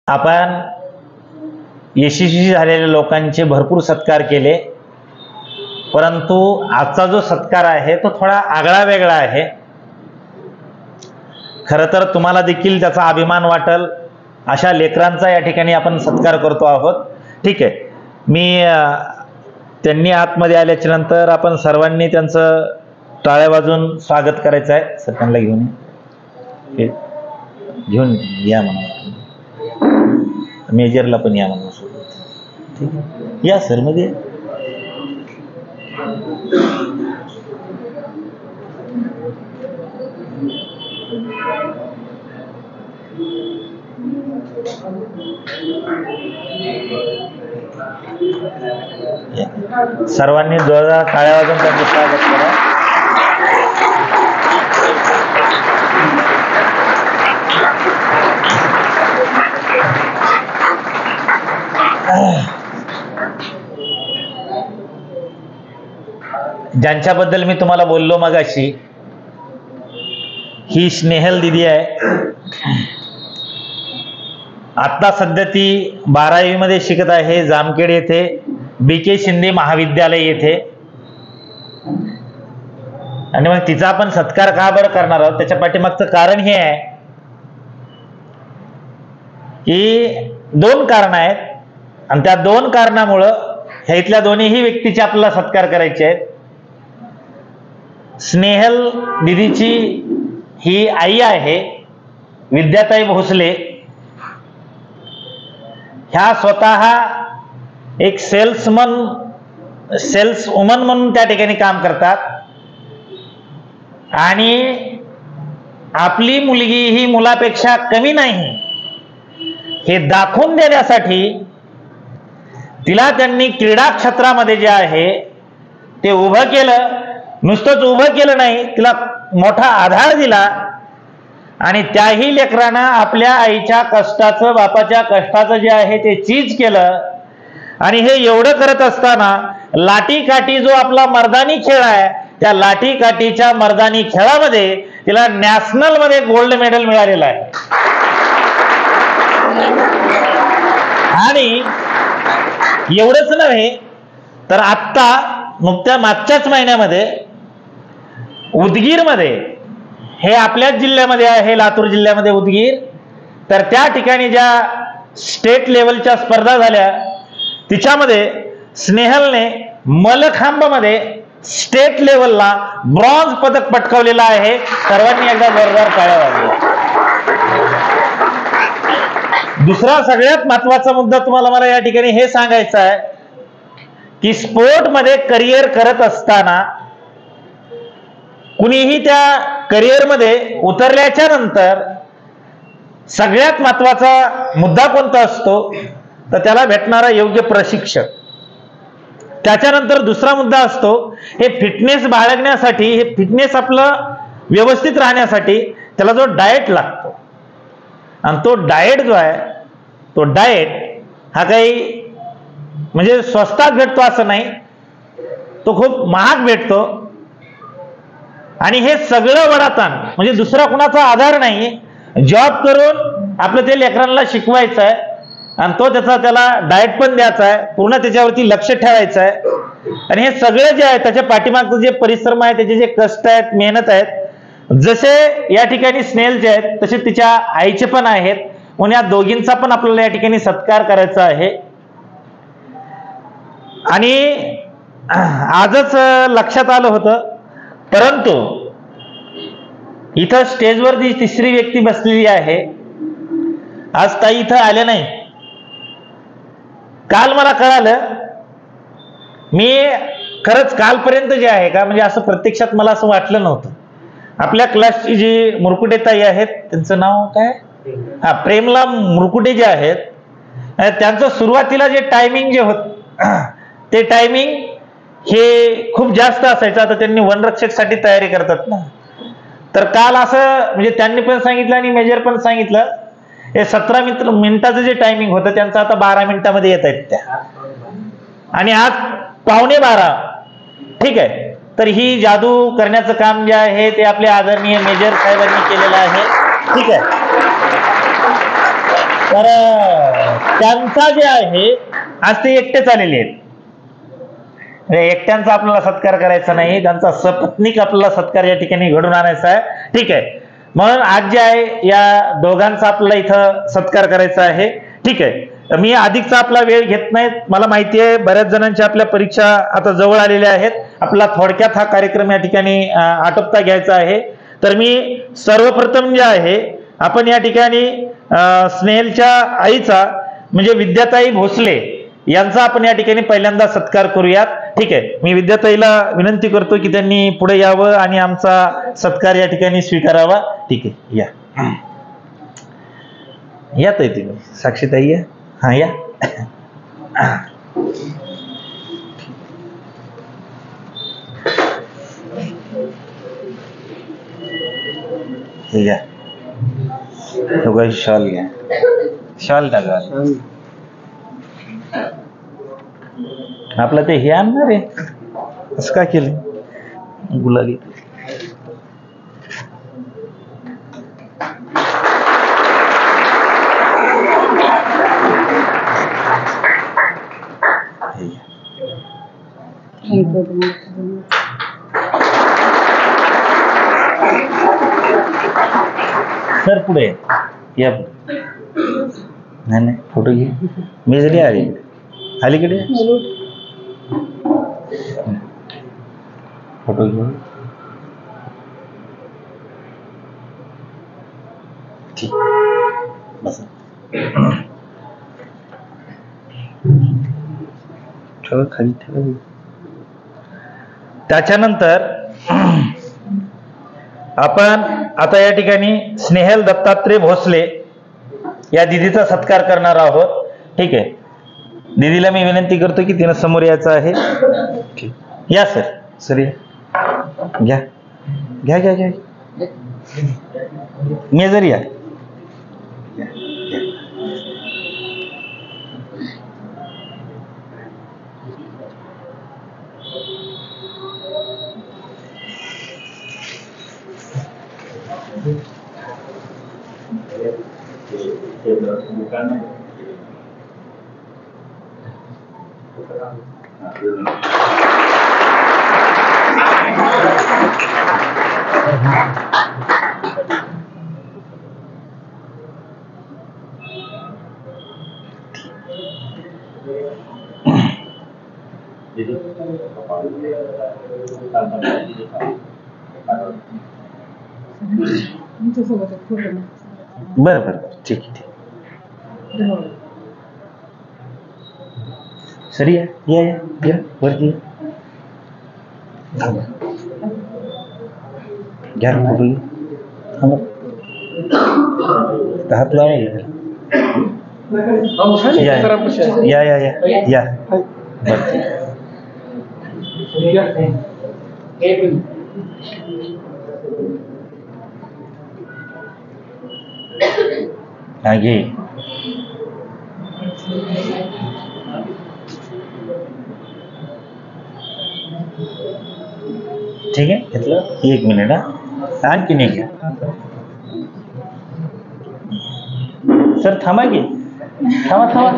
आपण यशस्वी झालेल्या लोकांचे भरपूर सत्कार केले, परंतु आजचा जो सत्कार आहे तो थोडा आगळा वेगळा आहे. खरं तर तुम्हाला देखील त्याचा अभिमान वाटेल अशा लेकरांचा या ठिकाणी आपण सत्कार करतो आहोत. ठीक आहे, मी त्यांनी आतमध्ये आल्याच्या नंतर आपण सर्वांनी त्यांचं टाळ्या वाजून स्वागत करायचं आहे. सर त्यांना घेऊन या म्हणा, मेजरला पण या म्हणा सोबत. ठीक आहे, या सर मध्ये. सर्वांनी जोरदार टाळ्या वाजवून त्यांचं स्वागत करा. ज्यांच्याबद्दल मी तुम्हाला बोललो मगाशी, ही स्नेहल दिदी आहे. आता सध्या ती 12वी मध्ये शिकत आहे जामखेड येथे, BK शिंदे महाविद्यालय येथे. आणि मग तिचा आपण सत्कार का बरं करणार आहोत, त्याच्या पाठीमागचं कारण हे आहे की 2 कारण आहेत, आणि त्या 2 कारणामुळं ह्या इथल्या दोन्हीही व्यक्तीचे आपल्याला सत्कार करायचे आहेत. स्नेहल दिदीची ही आई आहे विद्याताई भोसले. ह्या स्वतः एक सेल्स वुमन म्हणून त्या ठिकाणी काम करतात, आणि आपली मुलगी ही मुलापेक्षा कमी नाही हे दाखवून देण्यासाठी तिला त्यांनी क्रीडा क्षेत्रामध्ये जे आहे ते उभं केलं. नुसतंच उभं केलं नाही, तिला मोठा आधार दिला, आणि त्याही लेकरांना आपल्या आईच्या कष्टाचं, बापाच्या कष्टाचं जे आहे ते चीज केलं. आणि हे एवढं करत असताना लाठी काठी जो आपला मर्दानी खेळ आहे, त्या लाठी काठीच्या मर्दानी खेळामध्ये तिला नॅशनल मध्ये गोल्ड मेडल मिळालेलं आहे. आणि एवढंच नव्हे तर आत्ता नुकत्या मागच्याच महिन्यामध्ये उदगीर मध्ये, हे आपल्याच जिल्ह्यामध्ये आहे, लातूर जिल्ह्यामध्ये उदगीर, तर त्या ठिकाणी ज्या स्टेट लेवलच्या स्पर्धा झाल्या तिच्यामध्ये स्नेहलने मलखांब मध्ये स्टेट लेवलला ब्रॉन्झ पदक पटकावलेलं आहे. सर्वांनी एकदा जोरदार टाळ्या वाजवा. दुसरा सगळ्यात महत्वाचा मुद्दा तुम्हाला मला या ठिकाणी हे सांगायचा आहे की स्पोर्ट मध्ये करिअर करत असताना कुणीही त्या करिअर मध्ये उतरल्याच्या नंतर सगळ्यात महत्वाचा मुद्दा कोणता असतो तर त्याला भेटणारा योग्य प्रशिक्षक. त्याच्यानंतर दुसरा मुद्दा असतो हे फिटनेस बाळगण्यासाठी, हे फिटनेस आपलं व्यवस्थित राहण्यासाठी त्याला जो डाएट लागतो, आणि तो डाएट जो आहे तो डाएट हा काही म्हणजे स्वस्तात भेटतो असं नाही, तो खूप महाग भेटतो. आणि हे सगळं वडाताण म्हणजे दुसरा कुणाचा आधार नाही, जॉब करून आपलं ते लेकरांना शिकवायचं आहे, आणि तो त्याला डाएट पण द्यायचा आहे, पूर्ण त्याच्यावरती लक्ष ठेवायचं आहे. आणि हे सगळं जे आहे त्याच्या पाठीमागचं जे परिश्रम आहे, त्याचे जे कष्ट आहेत, मेहनत आहेत, जसे या ठिकाणी स्नेहलचे आहेत तसे तिच्या आईचे पण आहेत, म्हणून या दोघींचा पण आपल्याला या ठिकाणी सत्कार करायचा आहे. आणि आजच लक्षात आलं होतं, परंतु इथं स्टेजवर जी तिसरी व्यक्ती बसलेली आहे, आज ताई इथं आल्या नाही. काल मला कळालं, मी खरंच कालपर्यंत जे आहे का म्हणजे असं प्रत्यक्षात मला असं वाटलं नव्हतं. आपल्या क्लासची जी मुरकुटे ताई आहेत, त्यांचं नाव काय, हा प्रेमला मुरकुटे जे आहेत, त्यांचं सुरुवातीला जे टायमिंग जे होत ते टायमिंग हे खूप जास्त असायचं. आता त्यांनी वनरक्षक साठी तयारी करतात ना, तर काल असं म्हणजे त्यांनी पण सांगितलं आणि मेजर पण सांगितलं, हे 17 मिनिटाचं जे टायमिंग होतं त्यांचं आता 12 मिनिटामध्ये येत आहेत त्या, आणि आज 11:15. ठीक आहे, तर ही जादू करण्याचं काम जे आहे ते आपले आदरणीय मेजर साहेबांनी केलेलं आहे. ठीक आहे, तर त्यांचा जे आहे आज ते एकटेच आलेले आहेत. एकट्यांचा आपल्याला सत्कार करायचा नाही, त्यांचा सपत्नीक आपल्याला सत्कार या ठिकाणी घडून आणायचा आहे. ठीक आहे, म्हणून आज जे आहे या दोघांचा आपल्याला इथं सत्कार करायचा आहे. ठीक आहे, तर मी अधिकचा आपला वेळ घेत नाही. मला माहिती आहे बऱ्याच जणांच्या आपल्या परीक्षा आता जवळ आलेल्या आहेत. आपला थोडक्यात हा कार्यक्रम या ठिकाणी आटोपता घ्यायचा आहे. तर मी सर्वप्रथम जे आहे आपण या ठिकाणी स्नेहलच्या आईचा म्हणजे विद्याताई भोसले यांचा आपण या ठिकाणी पहिल्यांदा सत्कार करूयात. ठीक आहे, मी विद्याताईला विनंती करतो की त्यांनी पुढे यावं आणि आमचा सत्कार या ठिकाणी स्वीकारावा. ठीक आहे, या ताई तुम्ही, साक्षीताई या. हा या. घ्या शॉल, घ्या शॉल टाका. आपलं ते हे आणणार आहे, असं का केलं गुलाबी. सर पुढे या. नाही फोटो घे. मी जरी आली अलीकडे फोटो घेऊ. ठीक बस. खाली ठेवा. त्याच्यानंतर आपण आता या ठिकाणी स्नेहल दत्तात्रय भोसले या दिदीचा सत्कार करणार आहोत. ठीक आहे, दीदीला मी विनंती करतो की तिनं समोर यायचं आहे. या सर, सर या. घ्या घ्या घ्या घ्या. मेजर या. बर बर, ठीक आहे. सर या या या वरती घ्या फोटो. हात लावा. या या या या. आगे ठीक आहे, घेतलं. एक मिनिट. हा आणखी नाही घ्या सर. थांबा की, थांबा थांबा.